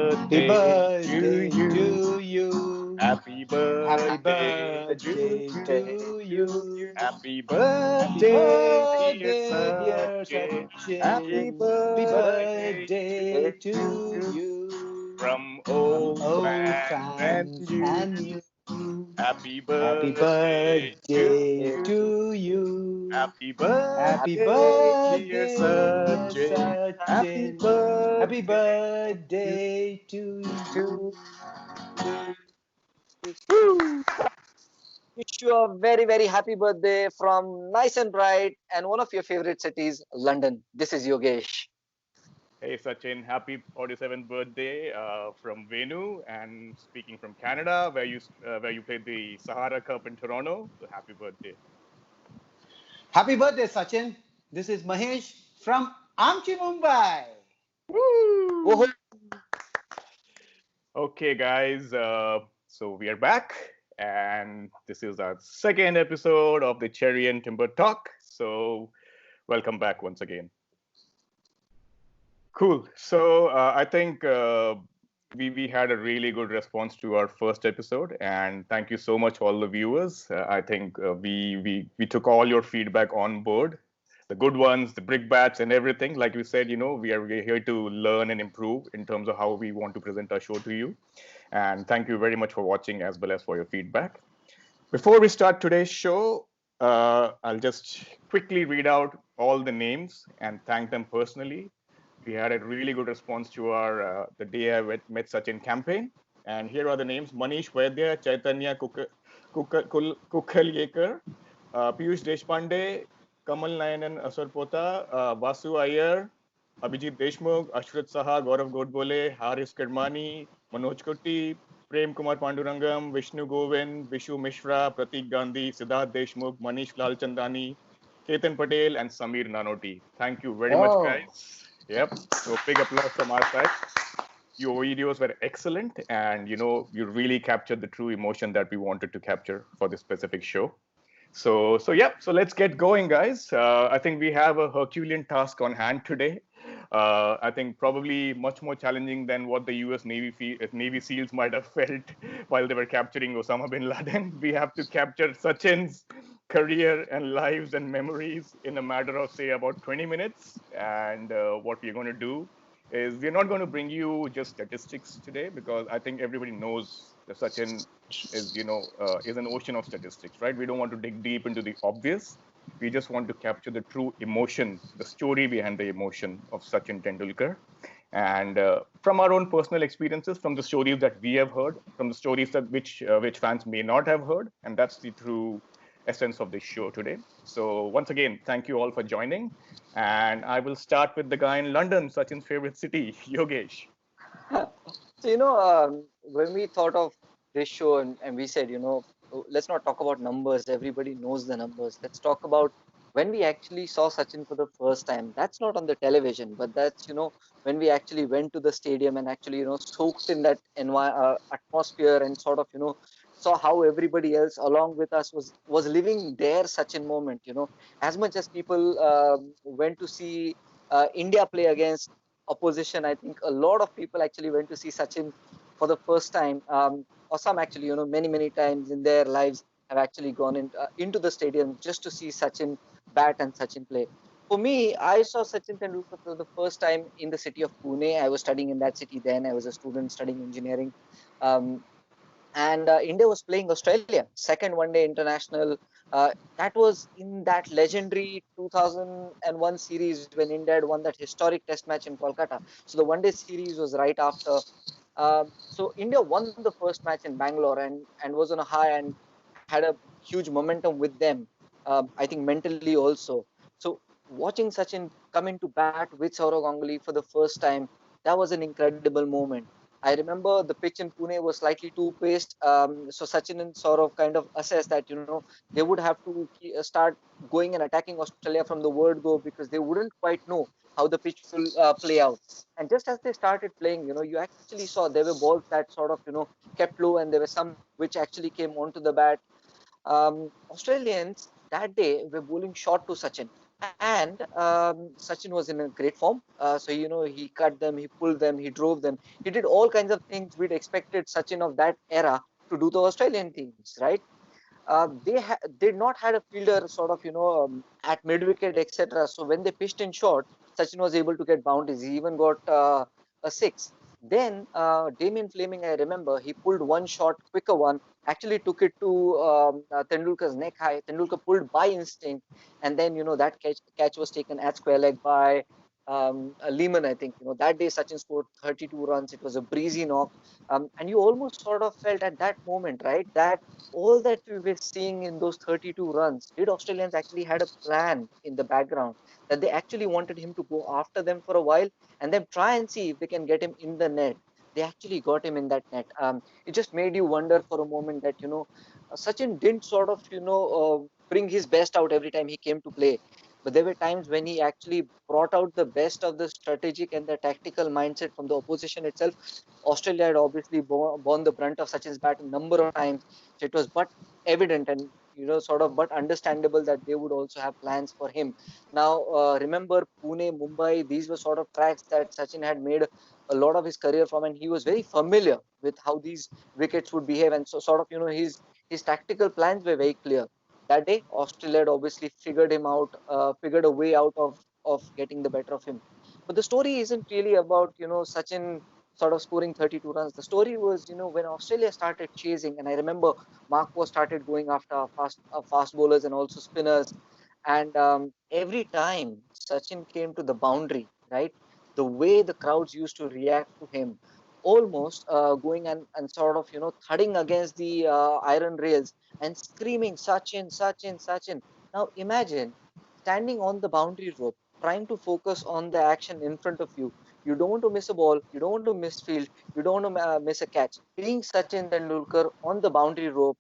Happy birthday to birthday you. to you. Happy Happy birthday to birthday you. to you. Happy Happy birthday, dear birthday, dear Sachin. Happy Sachin. Happy birthday to birthday to you you. from From old old fans and fans you. and you. Happy Happy birthday to birthday you. to you. Happy Happy birthday, dear birthday, dear Sachin. Happy Sachin. Happy birthday to birthday to you. you. Woo! Wish you a very, very happy birthday from nice and bright and one of your favorite cities, London. This is Yogesh. Hey Sachin, happy 47th birthday from Venu, and speaking from Canada, where you played the Sahara Cup in Toronto. So happy birthday. Happy birthday, Sachin. This is Mahesh from Amchi, Mumbai. Woohoo! Woo! Okay, guys. So we are back, and this is our second episode of the Cherry and Timber Talk. So welcome back once again. Cool. So I think we had a really good response to our first episode, and thank you so much, all the viewers. I think we took all your feedback on board, the good ones, the brickbats, and everything. Like we said, we're here to learn and improve in terms of how we want to present our show to you. And thank you very much for watching as well as for your feedback. Before we start today's show, I'll just quickly read out all the names and thank them personally. We had a really good response to our the day I met Sachin campaign. And here are the names: Manish Vaidya, Chaitanya Kukhalyekar, Piyush Deshpande, Kamal Nayanan Asarpota, Vasu Iyer, Abhijit Deshmukh, Ashrit Saha, Gaurav Godbole, Haris Kadmani, Manoj Kutty, Prem Kumar Pandurangam, Vishnu Govind, Vishu Mishra, Pratik Gandhi, Siddharth Deshmukh, Manish Lalchandani, Ketan Patel, and Samir Nanoti. Thank you very much, Oh, guys. Yep. So big applause from our side. Your videos were excellent, and you really captured the true emotion that we wanted to capture for this specific show. So yeah, so let's get going, guys. I think we have a Herculean task on hand today. I think probably much more challenging than what the U.S. Navy SEALs might have felt while they were capturing Osama bin Laden. We have to capture Sachin's career and lives and memories in a matter of say about 20 minutes. And what we're going to do is we're not going to bring you just statistics today because I think everybody knows that Sachin is an ocean of statistics, right? We don't want to dig deep into the obvious. We just want to capture the true emotion, the story behind the emotion of Sachin Tendulkar. And from our own personal experiences, from the stories that we have heard, from the stories that which fans may not have heard, and that's the true essence of this show today. So once again, thank you all for joining. And I will start with the guy in London, Sachin's favorite city, Yogesh. So, when we thought of this show and we said, let's not talk about numbers. Everybody knows the numbers. Let's talk about when we actually saw Sachin for the first time. That's not on the television, but that's, when we actually went to the stadium and actually, soaked in that atmosphere and sort of, saw how everybody else along with us was living their Sachin moment, as much as people went to see India play against opposition. I think a lot of people actually went to see Sachin for the first time, or some actually, many many times in their lives have actually gone into the stadium just to see Sachin bat and Sachin play. For me, I saw Sachin Tendulkar for the first time in the city of Pune. I was studying in that city then. I was a student studying engineering. Um, and India was playing Australia, second one day international. That was in that legendary 2001 series when India had won that historic test match in Kolkata. So the one day series was right after. So India won the first match in Bangalore and was on a high and had a huge momentum with them. I think mentally also. So watching Sachin come into bat with Saurav Ganguly for the first time, that was an incredible moment. I remember the pitch in Pune was slightly too paced. So Sachin and Saurav kind of assessed that they would have to start going and attacking Australia from the word go because they wouldn't quite know how the pitch will play out. And just as they started playing, you actually saw there were balls that sort of kept low, and there were some which actually came onto the bat. Australians that day were bowling short to Sachin. And Sachin was in a great form. So he cut them, he pulled them, he drove them. He did all kinds of things we'd expected Sachin of that era to do the Australian teams, right? They did not had a fielder sort of at mid wicket, etc. So when they pitched in short, Sachin was able to get boundaries. He even got a six. Then Damien Fleming, I remember, he pulled one shot, quicker one, actually took it to Tendulkar's neck high. Tendulkar pulled by instinct, and then that catch was taken at square leg by Lehman. I think that day Sachin scored 32 runs. It was a breezy knock, and you almost sort of felt at that moment, right, that all that we were seeing in those 32 runs, did Australians actually had a plan in the background that they actually wanted him to go after them for a while and then try and see if they can get him in the net. They actually got him in that net. It just made you wonder for a moment that Sachin didn't sort of bring his best out every time he came to play, but there were times when he actually brought out the best of the strategic and the tactical mindset from the opposition itself. Australia had obviously borne the brunt of Sachin's bat a number of times, so it was but evident and sort of but understandable that they would also have plans for him. Now, remember Pune, Mumbai, these were sort of tracks that Sachin had made a lot of his career from, and he was very familiar with how these wickets would behave, and so sort of his tactical plans were very clear. That day, Australia had obviously figured him out, figured a way out of getting the better of him. But the story isn't really about Sachin sort of scoring 32 runs. The story was, when Australia started chasing, and I remember Marco started going after fast bowlers and also spinners. And every time Sachin came to the boundary, right, the way the crowds used to react to him, almost going and sort of, thudding against the iron rails and screaming, Sachin, Sachin, Sachin. Now imagine standing on the boundary rope, trying to focus on the action in front of you. You don't want to miss a ball. You don't want to miss field. You don't want to miss a catch. Being Sachin Tendulkar on the boundary rope,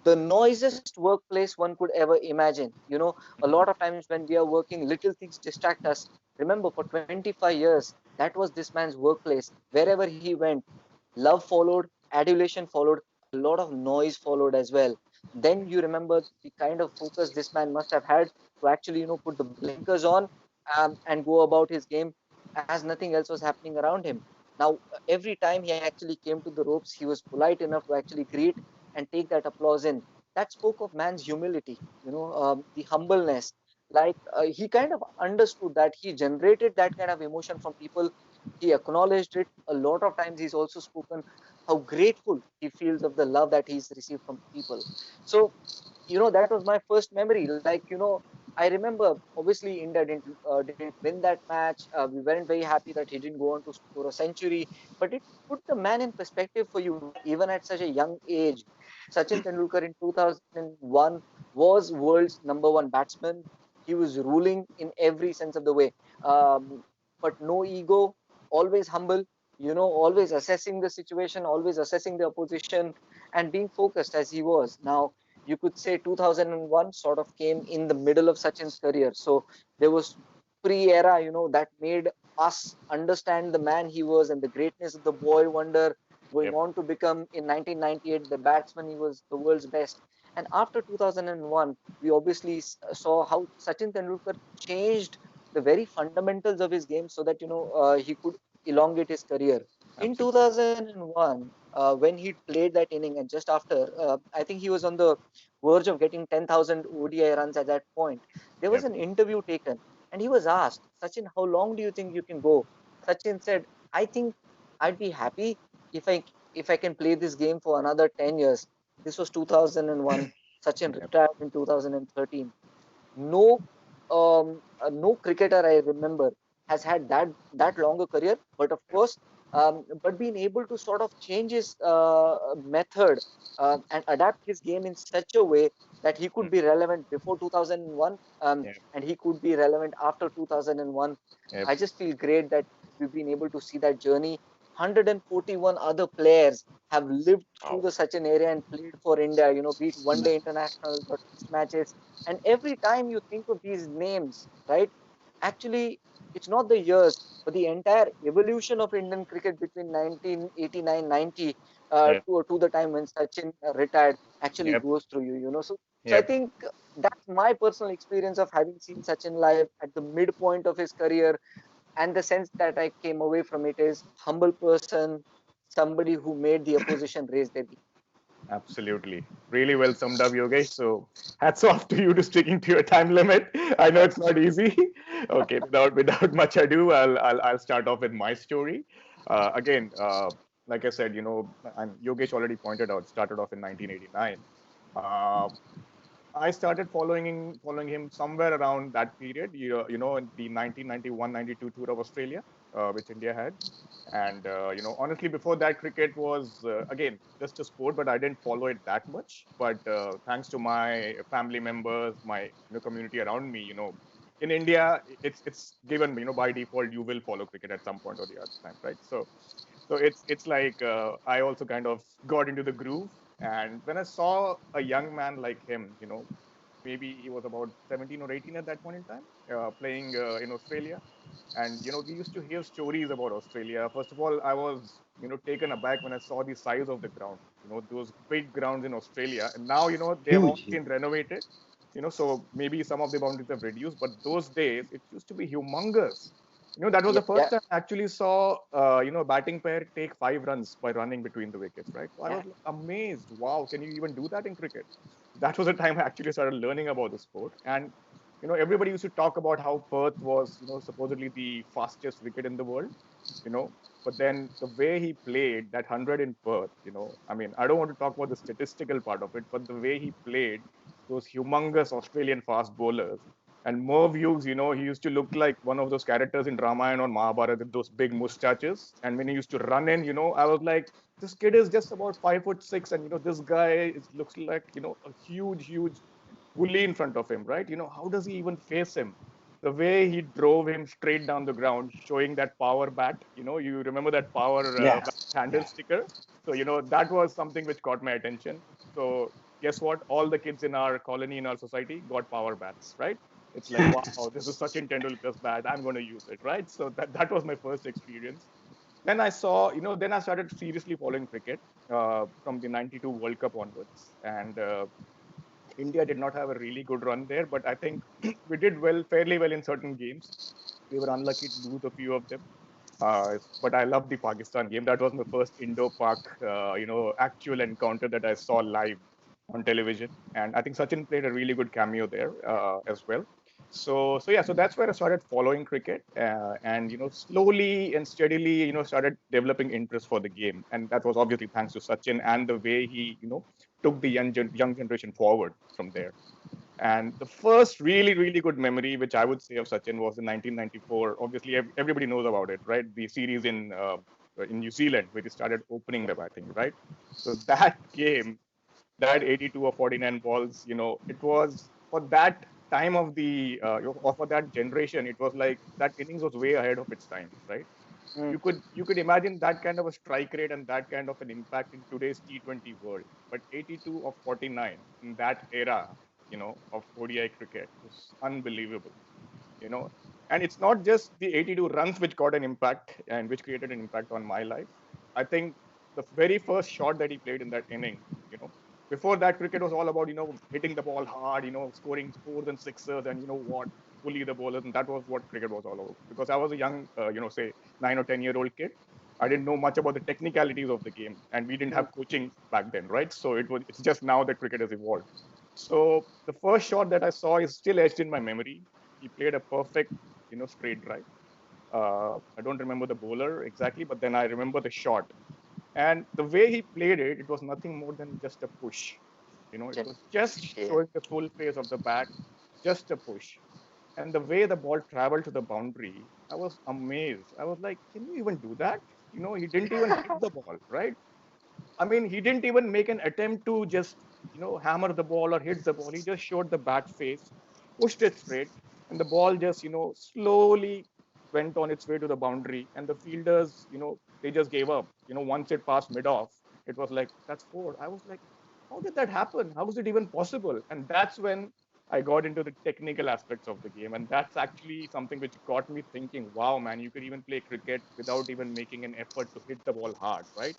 the noisiest workplace one could ever imagine. A lot of times when we are working, little things distract us. Remember, for 25 years, that was this man's workplace. Wherever he went, love followed, adulation followed, a lot of noise followed as well. Then you remember the kind of focus this man must have had to actually, put the blinkers on and go about his game as nothing else was happening around him. Now, every time he actually came to the ropes, he was polite enough to actually greet and take that applause in. That spoke of man's humility, the humbleness. Like he kind of understood that he generated that kind of emotion from people. He acknowledged it. A lot of times he's also spoken how grateful he feels of the love that he's received from people. So that was my first memory. Like I remember, obviously India didn't win that match. We weren't very happy that he didn't go on to score a century, but it put the man in perspective for you, even at such a young age. Sachin Tendulkar in 2001 was world's number one batsman. He was ruling in every sense of the way, um, but no ego, always humble, always assessing the situation, always assessing the opposition, and being focused as he was. Now, you could say 2001 sort of came in the middle of Sachin's career. So there was pre-era, that made us understand the man he was and the greatness of the boy wonder, going Yep. on to become in 1998 the batsman. He was the world's best. And after 2001, we obviously saw how Sachin Tendulkar changed the very fundamentals of his game so that he could elongate his career. In Absolutely. 2001, when he played that inning, and just after, I think he was on the verge of getting 10,000 ODI runs at that point. There was Yep. an interview taken, and he was asked, Sachin, how long do you think you can go? Sachin said, I think I'd be happy if I can play this game for another 10 years. This was 2001. Sachin Yep. retired in 2013. No cricketer I remember has had that longer career, but of Yep. course, but being able to sort of change his method and adapt his game in such a way that he could Mm. be relevant before 2001, Yep. and he could be relevant after 2001. Yep. I just feel great that we've been able to see that journey. 141 other players have lived through Wow. the Sachin area and played for India, be it one day internationals or test matches. And every time you think of these names, right, actually, it's not the years, but the entire evolution of Indian cricket between 1989-90 Yep. to the time when Sachin retired actually Yep. goes through you. So I Yep. think that's my personal experience of having seen Sachin live at the midpoint of his career. And the sense that I came away from it is humble person, somebody who made the opposition raise their game. Absolutely. Really well summed up, Yogesh. So hats off to you to sticking to your time limit. I know it's not easy. Okay, without much ado, I'll start off with my story. Again, like I said, and Yogesh already pointed out, started off in 1989. Uh, I started following him somewhere around that period. In the 1991-92 tour of Australia, which India had, and honestly, before that, cricket was again just a sport, but I didn't follow it that much. But thanks to my family members, my community around me, in India, it's given by default you will follow cricket at some point or the other time, right? So it's like I also kind of got into the groove, and when I saw a young man like him, maybe he was about 17 or 18 at that point in time, playing in Australia, and we used to hear stories about Australia. First of all, I was taken aback when I saw the size of the ground. Those big grounds in Australia, and now they have all Huge, huge. been renovated. So maybe some of the boundaries have reduced, but those days it used to be humongous. That was Yeah, the first yeah, time I actually saw, a batting pair take 5 runs by running between the wickets, right? So I yeah, was like, amazed. Wow, can you even do that in cricket? That was the time I actually started learning about the sport. And, everybody used to talk about how Perth was, supposedly the fastest wicket in the world, you know. But then the way he played that 100 in Perth, I mean, I don't want to talk about the statistical part of it, but the way he played those humongous Australian fast bowlers, and Merv Hughes, he used to look like one of those characters in Ramayana or Mahabharata with those big mustaches. And when he used to run in, I was like, this kid is just about 5'6", and this guy looks like a huge bully in front of him, right? How does he even face him? The way he drove him straight down the ground, showing that power bat. You remember that power Yeah, bat handle yeah. sticker. So that was something which caught my attention. So guess what? All the kids in our colony, in our society, got power bats, right? It's like, wow, this is Sachin Tendulkar's bat. I'm going to use it, right? So that was my first experience. Then I saw, then I started seriously following cricket from the 92 World Cup onwards. And India did not have a really good run there, but I think we did fairly well in certain games. We were unlucky to lose a few of them. But I love the Pakistan game. That was my first Indo-Pak, actual encounter that I saw live on television. And I think Sachin played a really good cameo there as well. So yeah, so that's where I started following cricket, and slowly and steadily, started developing interest for the game. And that was obviously thanks to Sachin and the way he, took the young generation forward from there. And the first really good memory, which I would say of Sachin, was in 1994. Obviously, everybody knows about it, right? The series in New Zealand, where he started opening the batting, right? So that game, that 82 or 49 balls, it was for that time of or for that generation, it was like that innings was way ahead of its time, right? mm, You could imagine that kind of a strike rate and that kind of an impact in today's T20 world. But 82 of 49 in that era, of ODI cricket was unbelievable, you know. And it's not just the 82 runs which got an impact and which created an impact on my life. I think the very first shot that he played in that inning, before that, cricket was all about, hitting the ball hard, scoring fours and sixers and, bully the bowlers. And that was what cricket was all about. Because I was a young, say 9 or 10-year-old kid. I didn't know much about the technicalities of the game, and we didn't mm, have coaching back then, right? So it's just now that cricket has evolved. So the first shot that I saw is still etched in my memory. He played a perfect, straight drive. I don't remember the bowler exactly, but then I remember the shot. And the way he played it, it was nothing more than just a push. It just was just yeah, showing the full face of the bat, just a push. And the way the ball traveled to the boundary, I was amazed. I was like, can you even do that? He didn't even hit the ball, right? I mean, he didn't even make an attempt to just, hammer the ball or hit the ball. He just showed the bat face, pushed it straight, and the ball just, slowly went on its way to the boundary. And the fielders, they just gave up. Once it passed mid off, it was like, that's four. I was like, how did that happen? How was it even possible? And that's when I got into the technical aspects of the game. And that's actually something which got me thinking, wow, man, you could even play cricket without even making an effort to hit the ball hard, right?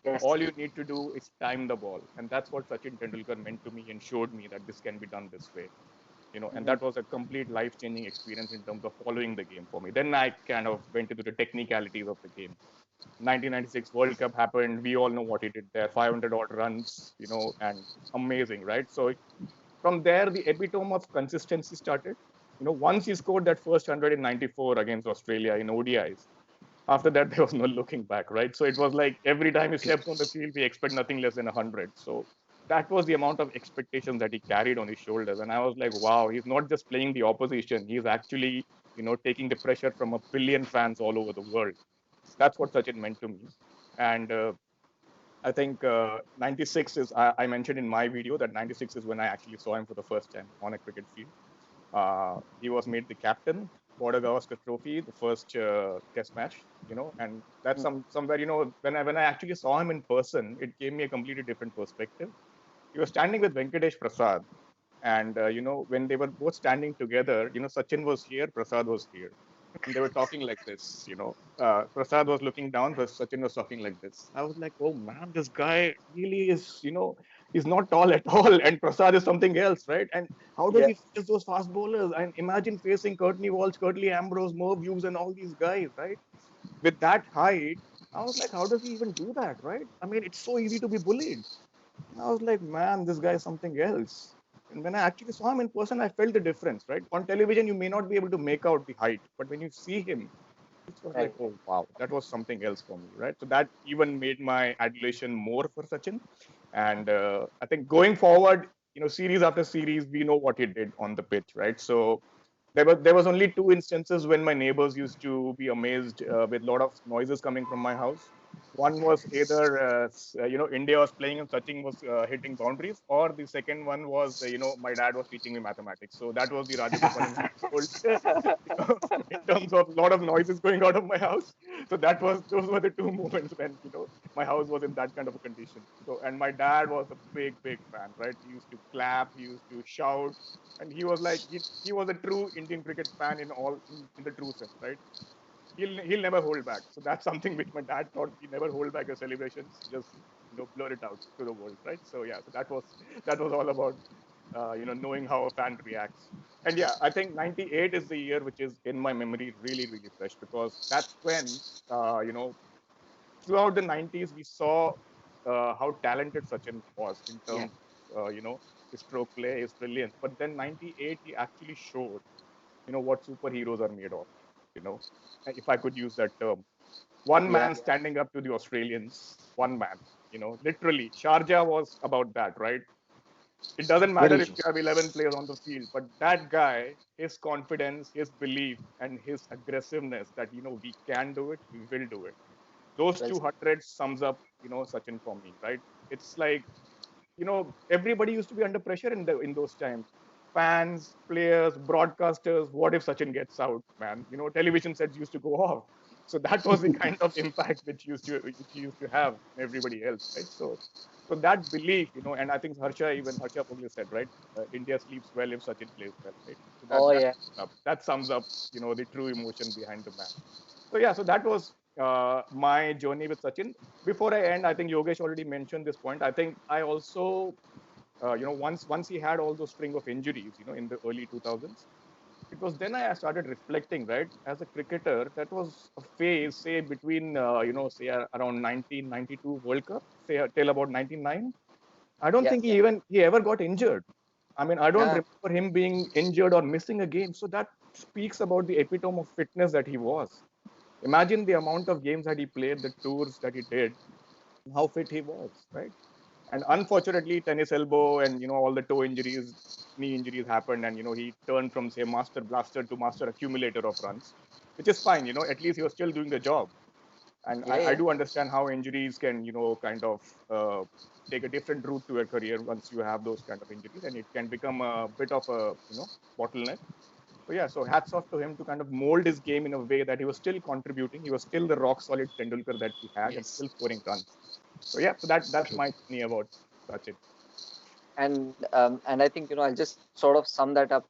Yes. All you need to do is time the ball. And that's what Sachin Tendulkar meant to me and showed me that this can be done this way. And Mhm. that was a complete life-changing experience in terms of following the game for me. Then I kind of went into the technicalities of the game. 1996 World Cup happened. We all know what he did there, 500 odd runs, and amazing, right? So from there, the epitome of consistency started. Once he scored that first 100 in 94 against Australia in ODIs, after that, there was no looking back, right? So it was like every time he steps on the field, we expect nothing less than 100. So that was the amount of expectations that he carried on his shoulders. And I was like, wow, he's not just playing the opposition. He's actually, taking the pressure from a billion fans all over the world. That's what Sachin meant to me. And I think 96 is, I mentioned in my video that 96 is when I actually saw him for the first time on a cricket field. He was made the captain, Border Gavaskar Trophy, the first Test match, and that's somewhere, when I actually saw him in person, it gave me a completely different perspective. He was standing with Venkatesh Prasad, and when they were both standing together, Sachin was here, Prasad was here, and they were talking like this. Prasad was looking down, but Sachin was talking like this. I was like, oh man, this guy really is, he's not tall at all, and Prasad is something else, right? And how does Yeah. he face those fast bowlers? And imagine facing Courtney Walsh, Curtly Ambrose, Merv Hughes, and all these guys, right? With that height, I was like, how does he even do that, right? I mean, it's so easy to be bullied. I was like, man, this guy is something else. And when I actually saw him in person, I felt the difference, right? On television, you may not be able to make out the height, but when you see him, it was like, Right. oh, wow, that was something else for me, right? So that even made my adulation more for Sachin. And I think going forward, series after series, we know what he did on the pitch, right? So there was only two instances when my neighbors used to be amazed with a lot of noises coming from my house. One was either India was playing and Sachin was hitting boundaries, or the second one was my dad was teaching me mathematics. So that was the Rajagopal household in terms of a lot of noises going out of my house. So those were the two moments when my house was in that kind of a condition. So, and my dad was a big fan, right? He used to clap, he used to shout, and he was like he was a true Indian cricket fan in the true sense, right? He'll never hold back. So that's something which my dad taught me: never hold back your celebrations, just blur it out to the world, right? So yeah, so that was all about knowing how a fan reacts. And yeah, I think 98 is the year which is in my memory really really fresh, because that's when throughout the 90s we saw how talented Sachin was in Yeah. terms his stroke play, his brilliance. But then 98 he actually showed what superheroes are made of, you know if I could use that term. One Yeah. man standing up to the Australians, one man, literally. Sharjah was about that, right? It doesn't matter Very if true. you have 11 players on the field, but that guy, his confidence, his belief, and his aggressiveness that, we can do it, we will do it. Those Well two said. hundred sums up, Sachin for me, right? It's like, everybody used to be under pressure in those times. Fans, players, broadcasters. What if Sachin gets out, man? Television sets used to go off. So that was the kind of impact which he used to have on everybody else, right? So that belief, and I think Harsha Bhogle said, right? India sleeps well if Sachin plays well, right? So that Oh that yeah. that sums up, the true emotion behind the man. So yeah, so that was my journey with Sachin. Before I end, I think Yogesh already mentioned this point. I think I also, once he had all those string of injuries, in the early 2000s, it was then I started reflecting, right? As a cricketer, that was a phase, say between, say around 1992 World Cup, say till about 99. I don't Yeah. think he ever got injured. I mean, I don't Yeah. remember him being injured or missing a game. So that speaks about the epitome of fitness that he was. Imagine the amount of games that he played, the tours that he did, and how fit he was, right? And unfortunately, tennis elbow and all the toe injuries, knee injuries happened, and he turned from say master blaster to master accumulator of runs, which is fine. At least he was still doing the job. And Yeah. I Yeah. do understand how injuries can kind of take a different route to a career once you have those kind of injuries, and it can become a bit of a bottleneck. So yeah, so hats off to him to kind of mold his game in a way that he was still contributing. He was still the rock solid Tendulkar that we had, and Yes. still scoring runs. So yeah, so that's True. my journey about Sachin. And I think I'll just sort of sum that up,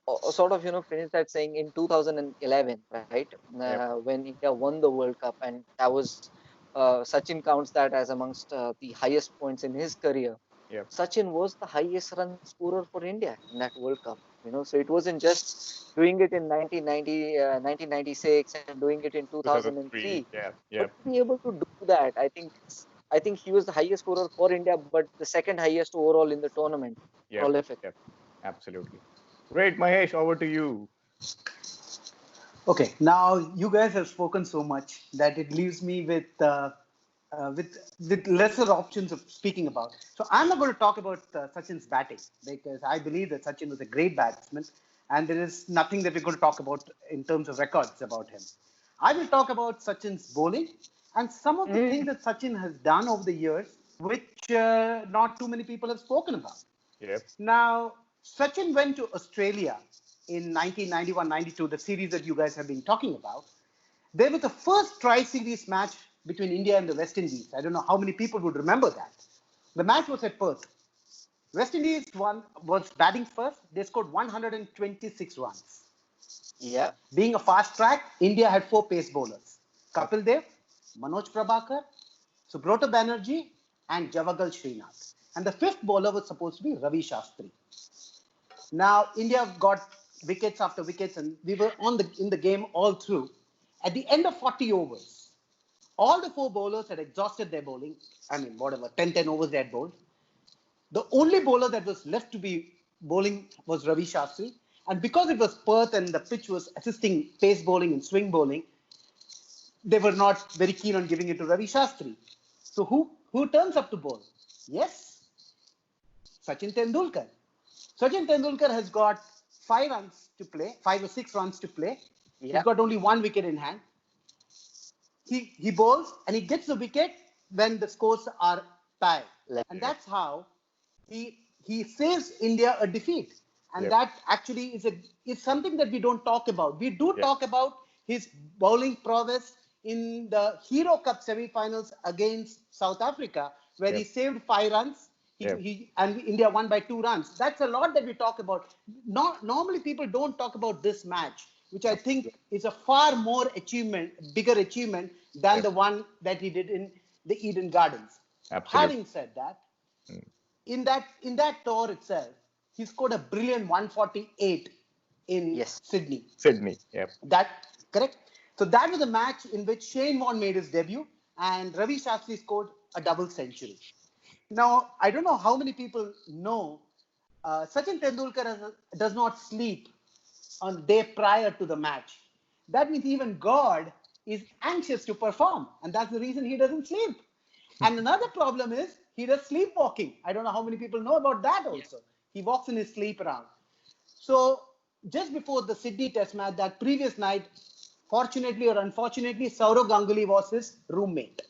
or sort of finish that saying in 2011, right? Yep. When India won the World Cup, and that was Sachin counts that as amongst the highest points in his career. Yep. Sachin was the highest run scorer for India in that World Cup. So it wasn't just doing it in 1990, 1996 and doing it in 2003. 2003. Yeah. But Yep. to be able to do that, I think he was the highest scorer for India, but the second highest overall in the tournament. Yep. Prolific. Yep. Absolutely. Great, Mahesh. Over to you. Okay, now you guys have spoken so much that it leaves me with lesser options of speaking about. So I'm not going to talk about Sachin's batting because I believe that Sachin was a great batsman, and there is nothing that we're going to talk about in terms of records about him. I will talk about Sachin's bowling and some of the things that Sachin has done over the years, which not too many people have spoken about. Yep. Now, Sachin went to Australia in 1991-92, the series that you guys have been talking about. There was the first tri-series match between India and the West Indies. I don't know how many people would remember that. The match was at Perth. West Indies was batting first. They scored 126 runs. Yeah. Being a fast track, India had 4 pace bowlers. Kapil Dev, Manoj Prabhakar, Subrata Banerjee, and Javagal Srinath. And the 5th bowler was supposed to be Ravi Shastri. Now, India got wickets after wickets, and we were in the game all through. At the end of 40 overs, all the 4 bowlers had exhausted their bowling. I mean, whatever, 10 overs they had bowled. The only bowler that was left to be bowling was Ravi Shastri. And because it was Perth and the pitch was assisting pace bowling and swing bowling, they were not very keen on giving it to Ravi Shastri. So who turns up to bowl? Yes, Sachin Tendulkar. Sachin Tendulkar has got 5 runs to play, 5 or 6 runs to play. Yeah. He's got only 1 wicket in hand. He bowls and he gets the wicket when the scores are tied. And that's how he saves India a defeat. And Yep. that actually is something that we don't talk about. We do Yep. talk about his bowling prowess in the Hero Cup semi-finals against South Africa, where he Yep. saved 5 runs. Yep. And India won by 2 runs. That's a lot that we talk about. Normally, people don't talk about this match, which I think is a far more bigger achievement than Yep. the one that he did in the Eden Gardens. Absolutely. Having said that, in that tour itself, he scored a brilliant 148 in Sydney. Sydney. Yep. That correct? So that was a match in which Shane Warne made his debut and Ravi Shastri scored a double century. Now, I don't know how many people know Sachin Tendulkar does not sleep on the day prior to the match. That means even God is anxious to perform, and that's the reason he doesn't sleep. And another problem is he does sleepwalking. I don't know how many people know about that also. He walks in his sleep around. So just before the Sydney Test match, that previous night, fortunately or unfortunately, Saurav Ganguly was his roommate.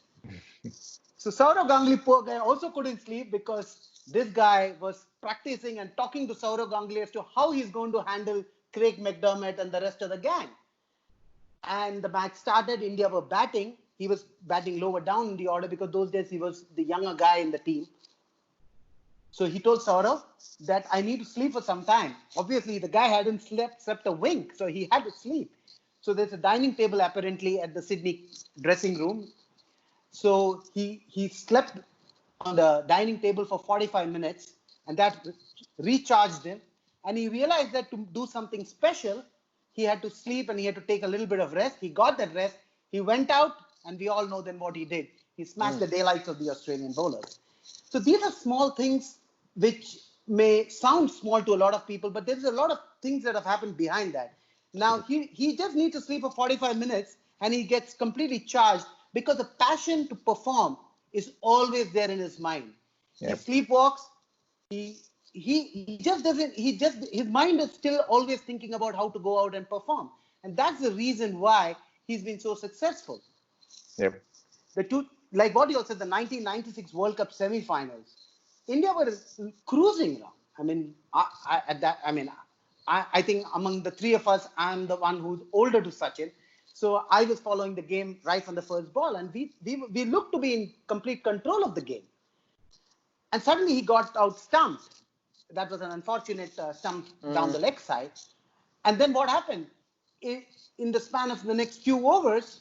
So Saurav Ganguly, poor guy, also couldn't sleep because this guy was practicing and talking to Saurav Ganguly as to how he's going to handle Craig McDermott and the rest of the gang. And the match started. India were batting. He was batting lower down in the order because those days he was the younger guy in the team. So he told Saurav that I need to sleep for some time. Obviously, the guy hadn't slept a wink, so he had to sleep. So there's a dining table apparently at the Sydney dressing room. So he slept on the dining table for 45 minutes, and that recharged him. And he realized that to do something special, he had to sleep and he had to take a little bit of rest. He got that rest. He went out, and we all know then what he did. He smashed the daylights of the Australian bowlers. So these are small things which may sound small to a lot of people, but there's a lot of things that have happened behind that. Now, he just needs to sleep for 45 minutes, and he gets completely charged because the passion to perform is always there in his mind. Yep. He sleepwalks. He just doesn't. His mind is still always thinking about how to go out and perform, and that's the reason why he's been so successful. Yep. Like what you said, the 1996 World Cup semi-finals, India were cruising around. I mean, I think among the 3 of us, I'm the one who's older to Sachin. So I was following the game right from the first ball, and we looked to be in complete control of the game. And suddenly he got out stumped. That was an unfortunate stump down the leg side. And then what happened? In the span of the next few overs,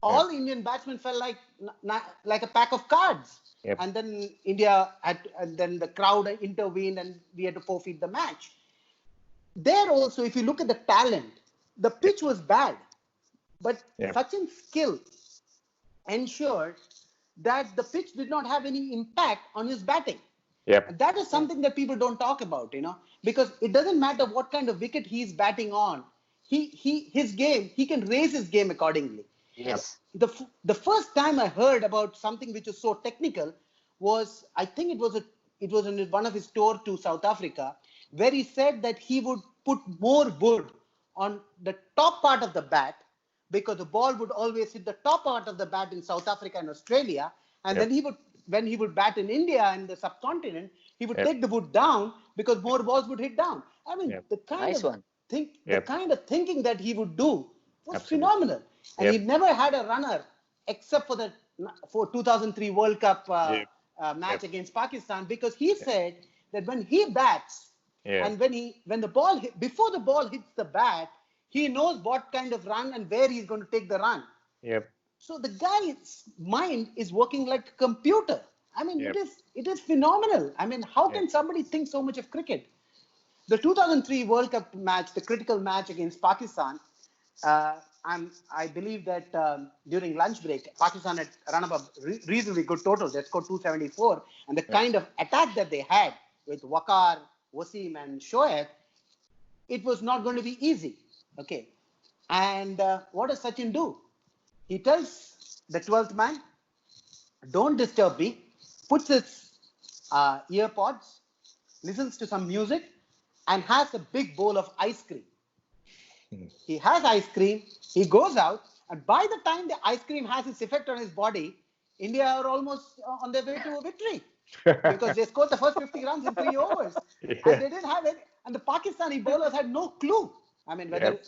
Yep. all Indian batsmen felt like a pack of cards. Yep. And then and then the crowd intervened and we had to forfeit the match. There also, if you look at the talent, the Yep. pitch was bad, but Yep. Sachin's skill ensured that the pitch did not have any impact on his batting. Yep. And that is something that people don't talk about, because it doesn't matter what kind of wicket he's batting on. He can raise his game accordingly. Yep. Yes. The first time I heard about something which is so technical was, I think it was in one of his tour to South Africa, where he said that he would put more wood on the top part of the bat, because the ball would always hit the top part of the bat in South Africa and Australia, and Yep. then when he would bat in India and the subcontinent, he would Yep. take the wood down because more balls would hit down. I mean, Yep. Nice one. the Yep. kind of thinking that he would do was Absolutely. phenomenal. And Yep. he never had a runner except for 2003 World Cup Yep. match Yep. against Pakistan, because he said that when he bats Yeah. and when the ball before the ball hits the bat, he knows what kind of run and where he's going to take the run. Yep. So the guy's mind is working like a computer. I mean, Yep. it is phenomenal. I mean, how can Yep. somebody think so much of cricket? The 2003 World Cup match, the critical match against Pakistan, I believe that during lunch break, Pakistan had run up a reasonably good total. They scored 274. And the kind of attack that they had with Waqar, Wasim, and Shoaib, it was not going to be easy. Okay. And what does Sachin do? He tells the 12th man, don't disturb me, puts his ear pods, listens to some music, and has a big bowl of ice cream. He has ice cream, he goes out, and by the time the ice cream has its effect on his body, India are almost on their way to a victory, because they scored the first 50 runs in 3 overs. Yeah. And they didn't have it. And the Pakistani bowlers had no clue. I mean, Yep.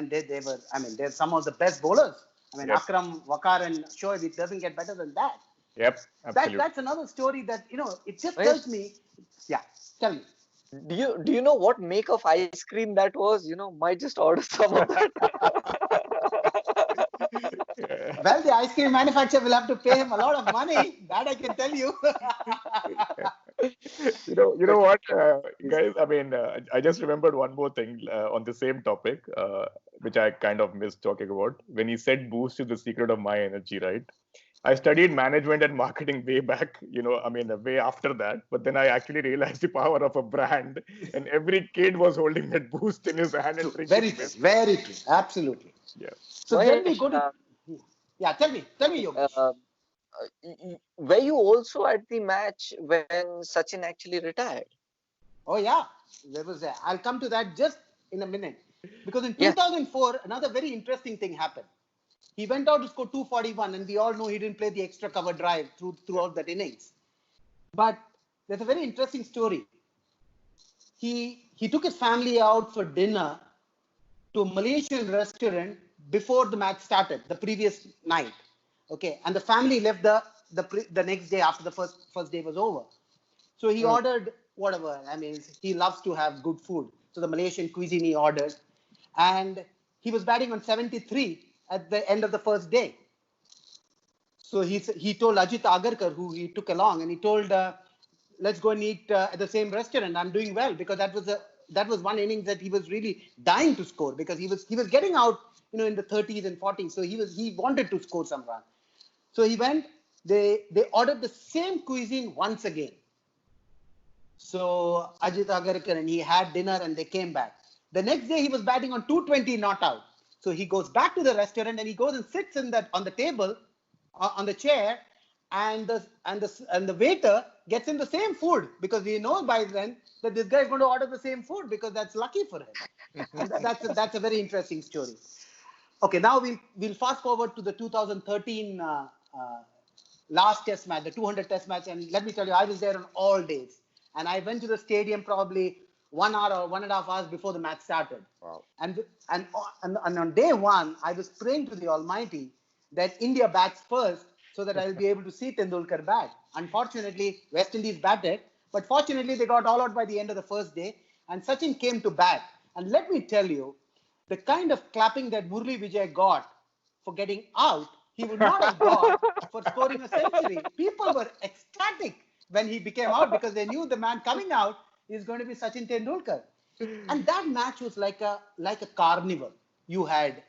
they were, they're some of the best bowlers. I mean, Yep. Akram, Waqar, and Shoaib, it doesn't get better than that. Yep. Absolutely. That's another story that, it just Right. tells me, yeah, tell me. Do you know what make of ice cream that was? Might just order some of that. Yeah. Well, the ice cream manufacturer will have to pay him a lot of money. That I can tell you. You know what, guys? I mean, I just remembered one more thing on the same topic, which I kind of missed talking about. When he said "boost is the secret of my energy," right? I studied management and marketing way back, way after that. But then I actually realized the power of a brand, and every kid was holding that boost in his hand and drinking Very true. it. Very true. Absolutely. Yeah. So then we Mahesh, go to, yeah, tell me, Yogesh. were you also at the match when Sachin actually retired? Oh, yeah, there was that. I'll come to that just in a minute. Because in Yeah. 2004, another very interesting thing happened. He went out to score 241, and we all know he didn't play the extra cover drive throughout that innings. But there's a very interesting story. He took his family out for dinner to a Malaysian restaurant before the match started, the previous night. Okay, and the family left the next day after the first day was over. So he ordered whatever. I mean, he loves to have good food. So the Malaysian cuisine he ordered, and he was batting on 73 at the end of the first day. So he told Ajit Agarkar, who he took along, and he told, let's go and eat at the same restaurant. I'm doing well, because that was one innings that he was really dying to score, because he was getting out, in the 30s and 40s. So he wanted to score some run. So he went. They ordered the same cuisine once again. So Ajit Agarkar, and he had dinner, and they came back. The next day he was batting on 220 not out. So he goes back to the restaurant, and he goes and sits on the table, on the chair, and the waiter gets him the same food, because he knows by then that this guy is going to order the same food, because that's lucky for him. And that's a very interesting story. Okay, now we'll fast forward to the 2013 last test match, the 200 test match, and let me tell you, I was there on all days, and I went to the stadium probably 1 hour or 1.5 hours before the match started. Wow. And on day one, I was praying to the Almighty that India bats first, so that I'll be able to see Tendulkar bat. Unfortunately, West Indies batted, but fortunately they got all out by the end of the first day, and Sachin came to bat. And let me tell you, the kind of clapping that Murli Vijay got for getting out, he would not have got for scoring a century. People were ecstatic when he became out because they knew the man coming out is going to be Sachin Tendulkar. And that match was like a carnival. You had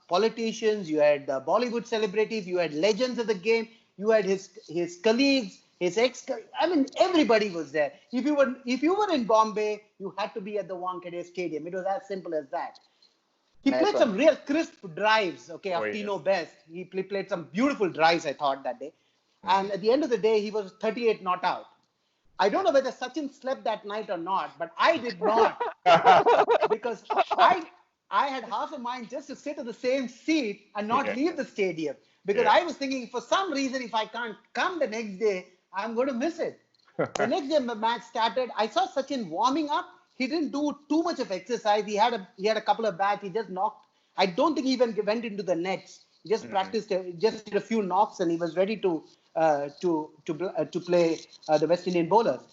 politicians, you had Bollywood celebrities, you had legends of the game, you had his colleagues, his ex. I mean, everybody was there. If you were in Bombay, you had to be at the Wankhede Stadium. It was as simple as that. He Nice played one. some real crisp drives, okay, Oh of yes. Tino Best. He played some beautiful drives, I thought, that day. Mm. And at the end of the day, he was 38 not out. I don't know whether Sachin slept that night or not, but I did not because I had half a mind just to sit in the same seat and not Yeah. leave the stadium because Yeah. I was thinking for some reason if I can't come the next day, I'm going to miss it. The next day the match started. I saw Sachin warming up. He didn't do too much of exercise. He had a couple of bats. He just knocked. I don't think he even went into the nets. He just Mhm. practiced, just did a few knocks, and he was ready to play the West Indian bowlers.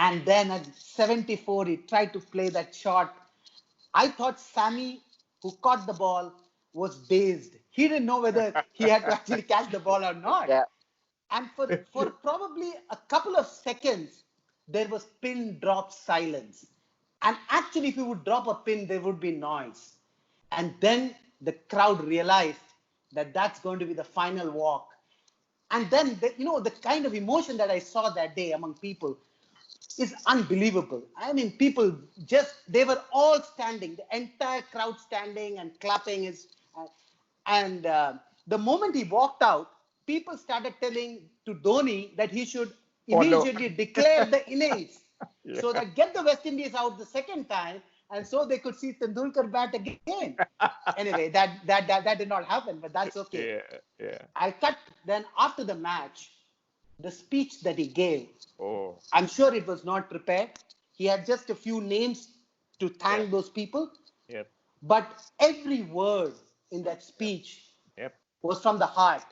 And then at 74, he tried to play that shot. I thought Sammy, who caught the ball, was dazed. He didn't know whether he had to actually catch the ball or not. Yeah. And for probably a couple of seconds, there was pin drop silence. And actually, if you would drop a pin, there would be noise. And then the crowd realized that that's going to be the final walk. And then, the kind of emotion that I saw that day among people is unbelievable. I mean, people they were all standing, the entire crowd standing and clapping. And the moment he walked out, people started telling to Dhoni that he should Follow. immediately declare the innings Yeah. so that get the West Indies out the second time, and so they could see Tendulkar bat again. Anyway, that did not happen, but that's okay. Yeah. Yeah. I cut then after the match, the speech that he gave. Oh. I'm sure it was not prepared. He had just a few names to Yep. thank those people, Yep. but every word in that Yep. speech Yep. was from the heart.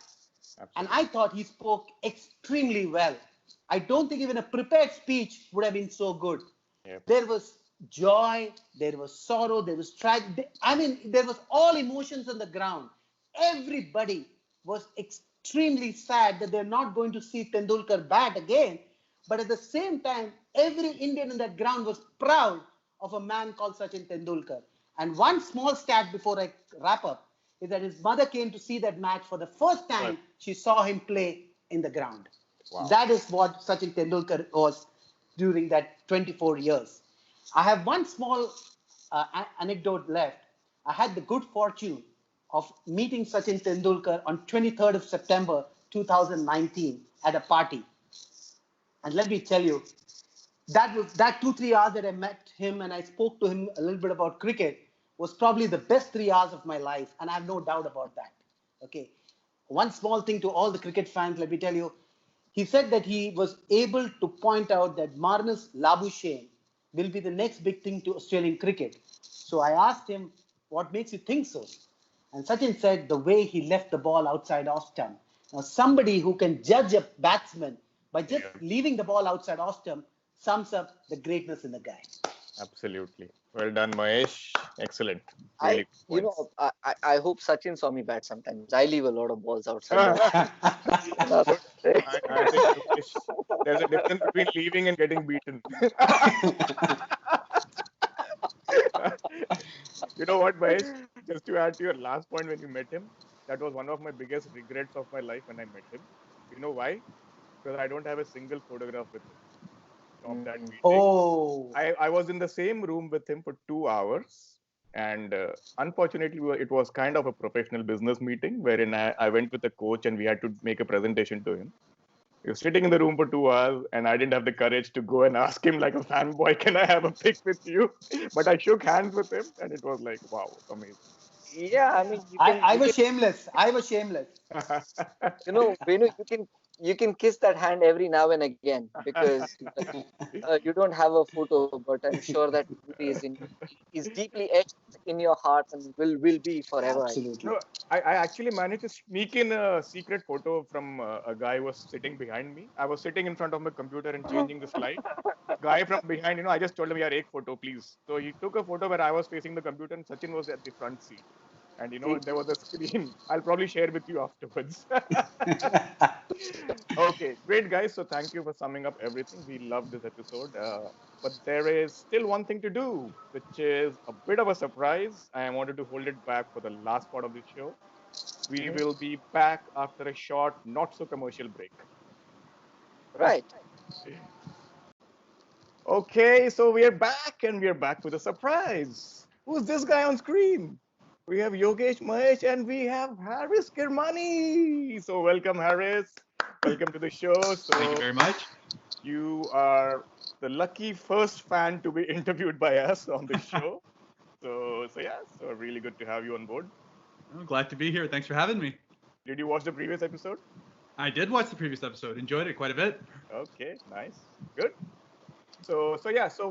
And I Absolutely. thought he spoke extremely well. I don't think even a prepared speech would have been so good. Yep. There was joy, there was sorrow, there was tragedy. I mean, there was all emotions on the ground. Everybody was extremely sad that they're not going to see Tendulkar bat again. But at the same time, every Indian in that ground was proud of a man called Sachin Tendulkar. And one small stat before I wrap up is that his mother came to see that match for the first Well, time she saw him play in the ground. wow. That is what Sachin Tendulkar was during that 24 years. I have one small anecdote left. I had the good fortune of meeting Sachin Tendulkar on 23rd of September 2019 at a party. And let me tell you, that 2-3 hours that I met him and I spoke to him a little bit about cricket was probably the best 3 hours of my life, and I have no doubt about that. Okay, one small thing to all the cricket fans, let me tell you, he said that he was able to point out that Marnus Labuschagne will be the next big thing to Australian cricket. So I asked him, "What makes you think so?" And Sachin said the way he left the ball outside off stump. Now, somebody who can judge a batsman by just Yeah. leaving the ball outside off stump sums up the greatness in the guy. Absolutely. Well done, Mahesh. Excellent. I, Really good you points. know, I hope Sachin saw me bat sometimes. I leave a lot of balls outside the. Good. No, I think there's a difference between leaving and getting beaten. You know what, Mahesh? Just to add to your last point when you met him, that was one of my biggest regrets of my life when I met him. You know why? Because I don't have a single photograph with him of that Mm, meeting. Oh, I was in the same room with him for 2 hours. And unfortunately, it was kind of a professional business meeting wherein I went with a coach and we had to make a presentation to him. He was sitting in the room for 2 hours, and I didn't have the courage to go and ask him like a fanboy, "Can I have a pic with you?" But I shook hands with him, and it was like, wow, amazing. yeah, I yeah. mean, I you was can, shameless. I was shameless. Venu, you can kiss that hand every now and again because you don't have a photo, but I'm sure that memory is deeply etched in your heart and will be forever, I guess. Absolutely. No, I actually managed to sneak in a secret photo from a guy who was sitting behind me. I was sitting in front of my computer and changing the slide. Guy from behind, I just told him, "Yeah, take photo, please." So he took a photo where I was facing the computer and Sachin was at the front seat. And there was a screen. I'll probably share with you afterwards. Okay, great guys. So thank you for summing up everything. We love this episode. But there is still one thing to do, which is a bit of a surprise. I wanted to hold it back for the last part of the show. We will be back after a short, not so commercial break. Right. Okay, so we are back and we are back with a surprise. Who's this guy on screen? We have Yogesh Mahesh and we have Harris Kirmani. So welcome, Harris. Welcome to the show. So Thank you very much. you are the lucky first fan to be interviewed by us on the show. So really good to have you on board. I'm glad to be here. Thanks for having me. Did you watch the previous episode? I did watch the previous episode. Enjoyed it quite a bit. Okay, nice, good. So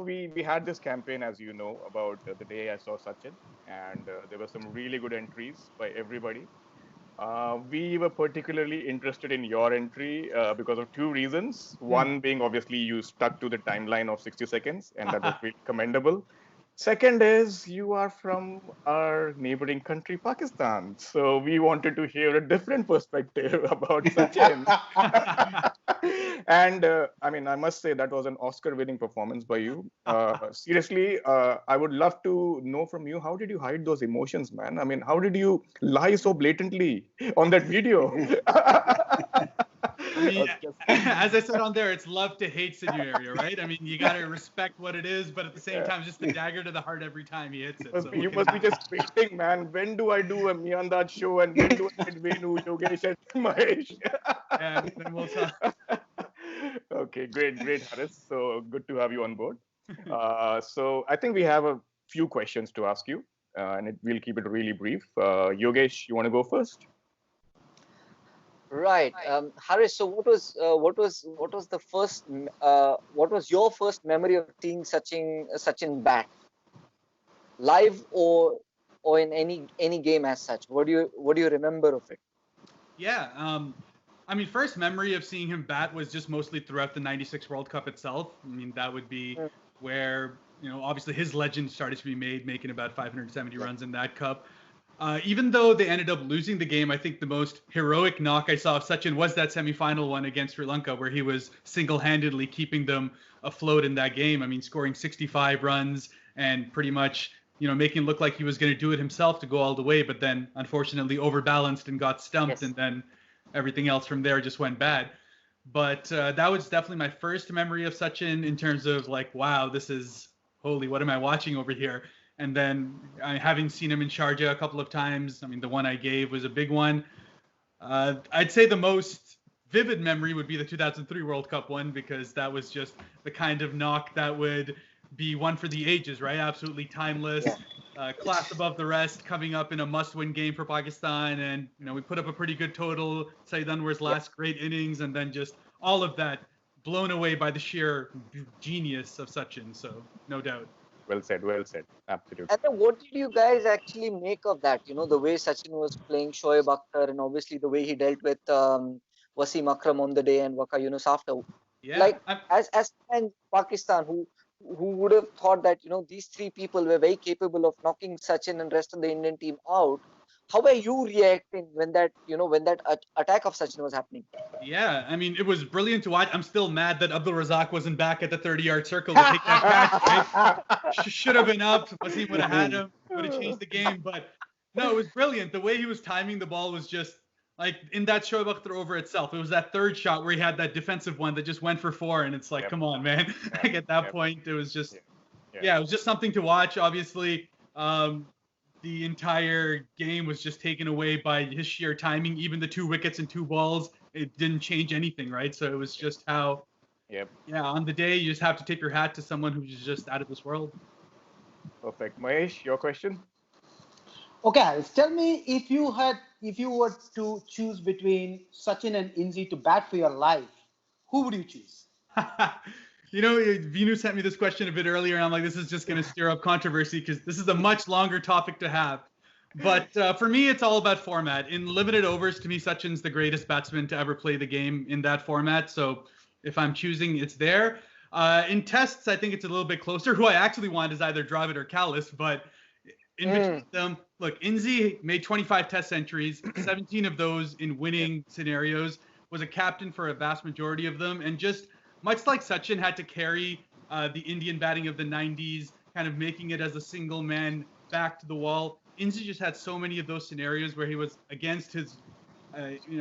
we had this campaign, as you know, about the day I saw Sachin, and there were some really good entries by everybody. We were particularly interested in your entry because of two reasons. One being obviously you stuck to the timeline of 60 seconds, and that was really commendable. Second is you are from our neighboring country, Pakistan. So we wanted to hear a different perspective about Sachin. And I mean, I must say that was an Oscar-winning performance by you. Seriously, I would love to know from you, how did you hide those emotions, man? I mean, how did you lie so blatantly on that video? I mean, as I said on there, it's love to hate scenario, right? I mean, you got to respect what it is, but at the same time, just the dagger to the heart every time he hits it. So You must be just waiting, man. When do I do a Miyandad show and when do I get Venu, Yogesh, and Mahesh? And then we'll talk. Okay, great, Harris. So good to have you on board. So I think we have a few questions to ask you, and we'll keep it really brief. Yogesh, you want to go first? Right. Harris, so what was the first what was your first memory of seeing Sachin bat live or in any game as such? What do you remember of it? Yeah. I mean, first memory of seeing him bat was just mostly throughout the '96 World Cup itself. I mean, that would be where, obviously his legend started to be made, making about 570 runs in that cup. Even though they ended up losing the game, I think the most heroic knock I saw of Sachin was that semifinal one against Sri Lanka, where he was single-handedly keeping them afloat in that game. I mean, scoring 65 runs and pretty much, making it look like he was going to do it himself to go all the way, but then unfortunately overbalanced and got stumped, and then everything else from there just went bad. But that was definitely my first memory of Sachin in terms of like, wow, this is holy, what am I watching over here? And then having seen him in Sharjah a couple of times, I mean, the one I gave was a big one. I'd say the most vivid memory would be the 2003 World Cup one, because that was just the kind of knock that would be one for the ages, right? Absolutely timeless, class above the rest, coming up in a must-win game for Pakistan. And, we put up a pretty good total, Saeed Anwar's last great innings, and then just all of that blown away by the sheer genius of Sachin. So, no doubt. Well said. Absolutely. And then what did you guys actually make of that? The way Sachin was playing Shoaib Akhtar, and obviously the way he dealt with Wasim Akram on the day and Waka Yunus after. Yeah. Like as fans Pakistan, who would have thought that these three people were very capable of knocking Sachin and rest of the Indian team out. How were you reacting when that attack of Sachin was happening? Yeah, I mean, it was brilliant to watch. I'm still mad that Abdul Razak wasn't back at the 30-yard circle to take that catch. Right? Should have been up. Wasim would have had him. Would have changed the game. But no, it was brilliant. The way he was timing the ball was just like in that Shoaib Akhtar over itself. It was that third shot where he had that defensive one that just went for 4, and it's like, come on, man. Like at that point, it was just, it was just something to watch. Obviously, the entire game was just taken away by his sheer timing. Even the 2 wickets and 2 balls, it didn't change anything, right? So it was just how, on the day, you just have to tip your hat to someone who's just out of this world. Perfect. Mahesh, your question? Okay, Harris, tell me, if you were to choose between Sachin and Inzi to bat for your life, who would you choose? Vinu sent me this question a bit earlier, and I'm like, this is just going to stir up controversy because this is a much longer topic to have. But for me, it's all about format. In limited overs, to me, Sachin's the greatest batsman to ever play the game in that format. So if I'm choosing, it's there. In tests, I think it's a little bit closer. Who I actually want is either Dravid or Callis. But in between them, look, Inzi made 25 test centuries, 17 of those in winning scenarios, was a captain for a vast majority of them, and just much like Sachin had to carry the Indian batting of the 90s, kind of making it as a single man back to the wall. Inzi just had so many of those scenarios where he was against his,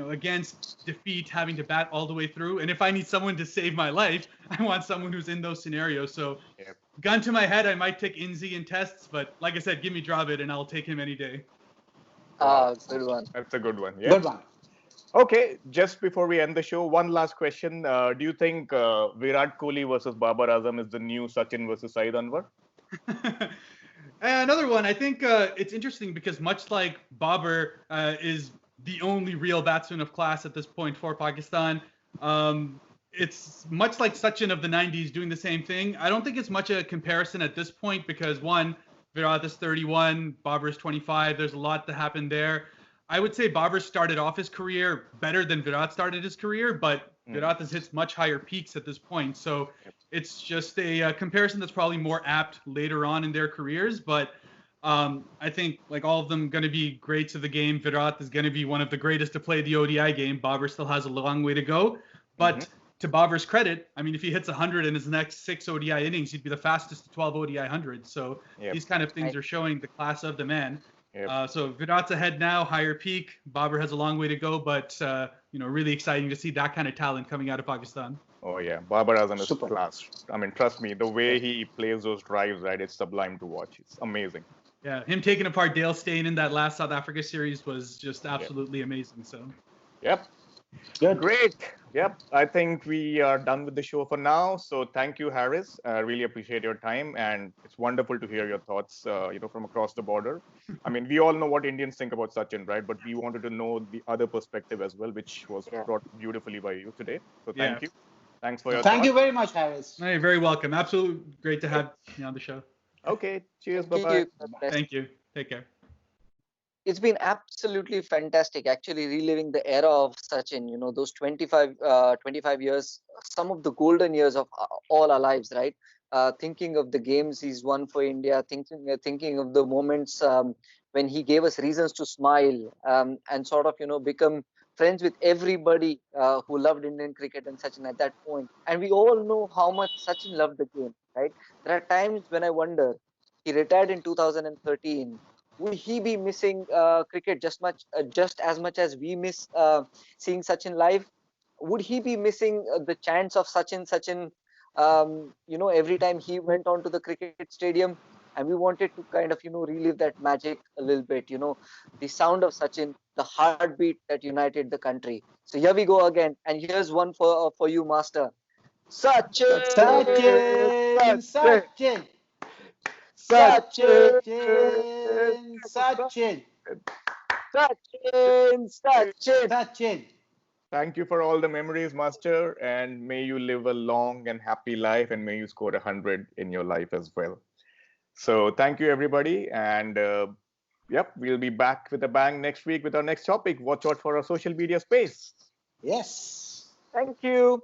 against defeat, having to bat all the way through. And if I need someone to save my life, I want someone who's in those scenarios. So, gun to my head, I might take Inzi in tests, but like I said, give me Dravid and I'll take him any day. Good one. That's a good one. Yeah. Good one. Okay, just before we end the show, one last question. Do you think Virat Kohli versus Babar Azam is the new Sachin versus Saeed Anwar? Another one. I think it's interesting because much like Babar is the only real batsman of class at this point for Pakistan, it's much like Sachin of the 90s doing the same thing. I don't think it's much a comparison at this point because one, Virat is 31, Babar is 25. There's a lot that happened there. I would say Babar started off his career better than Virat started his career, but Virat has hit much higher peaks at this point. So it's just a comparison that's probably more apt later on in their careers. But I think like all of them going to be greats of the game. Virat is going to be one of the greatest to play the ODI game. Babar still has a long way to go. But to Babar's credit, I mean, if he hits 100 in his next 6 ODI innings, he'd be the fastest to 12 ODI 100. So these kind of things are showing the class of the man. So Virat's ahead now, higher peak. Babar has a long way to go, but really exciting to see that kind of talent coming out of Pakistan. Oh yeah, Babar Azam is class. I mean, trust me, the way he plays those drives, right, it's sublime to watch. It's amazing. Yeah, him taking apart Dale Steyn in that last South Africa series was just absolutely amazing. So. Yep. Good. Great. Yep. I think we are done with the show for now. So thank you, Harris. I really appreciate your time, and it's wonderful to hear your thoughts, from across the border. I mean, we all know what Indians think about Sachin, right? But we wanted to know the other perspective as well, which was brought beautifully by you today. So thank you. Thanks for your Thank you very much, Harris. Hey, very welcome. Absolutely great to have you on the show. Okay. Cheers. Bye-bye. Thank you. Take care. It's been absolutely fantastic, actually reliving the era of Sachin, those 25 years, some of the golden years of all our lives, right? Thinking of the games he's won for India, thinking of the moments when he gave us reasons to smile and sort of, become friends with everybody who loved Indian cricket and Sachin at that point. And we all know how much Sachin loved the game, right? There are times when I wonder, he retired in 2013. Would he be missing cricket just as much as we miss seeing Sachin live? Would he be missing the chants of Sachin, every time he went onto the cricket stadium? And we wanted to kind of, relive that magic a little bit, the sound of Sachin, the heartbeat that united the country. So here we go again. And here's one for you, Master. Sachin! Sachin! Sachin! Sachin! Sachin! Sachin! Sachin! Sachin! Thank you for all the memories, Master, and may you live a long and happy life, and may you score 100 in your life as well. So thank you, everybody, and we'll be back with a bang next week with our next topic. Watch out for our social media space. Yes. Thank you.